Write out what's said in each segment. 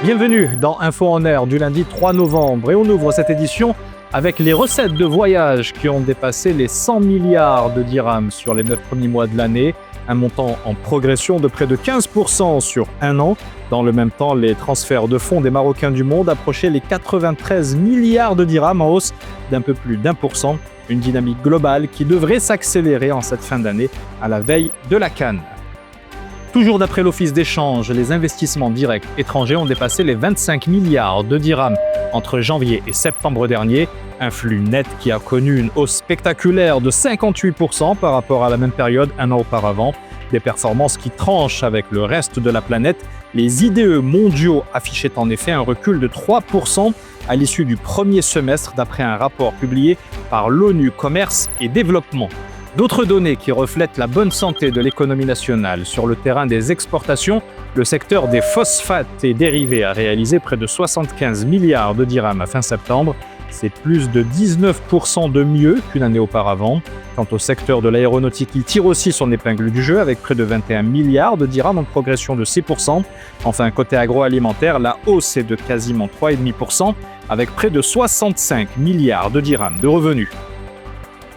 Bienvenue dans Info en Air du lundi 3 novembre et on ouvre cette édition avec les recettes de voyage qui ont dépassé les 100 milliards de dirhams sur les 9 premiers mois de l'année, un montant en progression de près de 15% sur un an. Dans le même temps, les transferts de fonds des Marocains du monde approchaient les 93 milliards de dirhams en hausse d'un peu plus d'1%, une dynamique globale qui devrait s'accélérer en cette fin d'année à la veille de la CAN. Toujours d'après l'Office d'échange, les investissements directs étrangers ont dépassé les 25 milliards de dirhams entre janvier et septembre dernier, un flux net qui a connu une hausse spectaculaire de 58% par rapport à la même période un an auparavant, des performances qui tranchent avec le reste de la planète. Les IDE mondiaux affichaient en effet un recul de 3% à l'issue du premier semestre d'après un rapport publié par l'ONU Commerce et Développement. D'autres données qui reflètent la bonne santé de l'économie nationale sur le terrain des exportations, le secteur des phosphates et dérivés a réalisé près de 75 milliards de dirhams à fin septembre. C'est plus de 19% de mieux qu'une année auparavant. Quant au secteur de l'aéronautique, il tire aussi son épingle du jeu avec près de 21 milliards de dirhams en progression de 6%. Enfin, côté agroalimentaire, la hausse est de quasiment 3,5% avec près de 65 milliards de dirhams de revenus.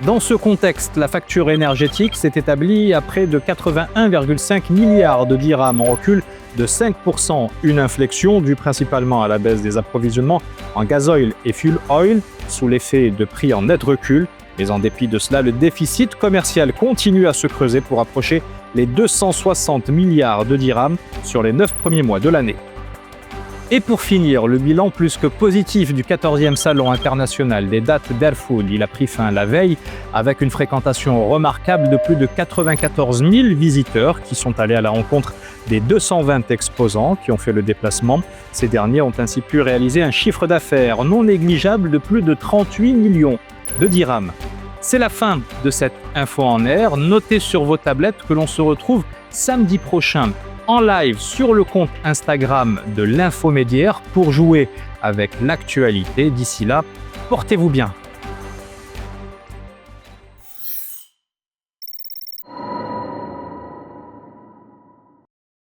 Dans ce contexte, la facture énergétique s'est établie à près de 81,5 milliards de dirhams en recul de 5%, une inflexion due principalement à la baisse des approvisionnements en gasoil et fuel oil sous l'effet de prix en net recul. Mais en dépit de cela, le déficit commercial continue à se creuser pour approcher les 260 milliards de dirhams sur les 9 premiers mois de l'année. Et pour finir, le bilan plus que positif du 14e Salon international des dates d'Erfoud. Il a pris fin la veille avec une fréquentation remarquable de plus de 94 000 visiteurs qui sont allés à la rencontre des 220 exposants qui ont fait le déplacement. Ces derniers ont ainsi pu réaliser un chiffre d'affaires non négligeable de plus de 38 millions de dirhams. C'est la fin de cette Info en Air. Notez sur vos tablettes que l'on se retrouve samedi prochain en live sur le compte Instagram de l'Infomédiaire pour jouer avec l'actualité. D'ici là, portez-vous bien.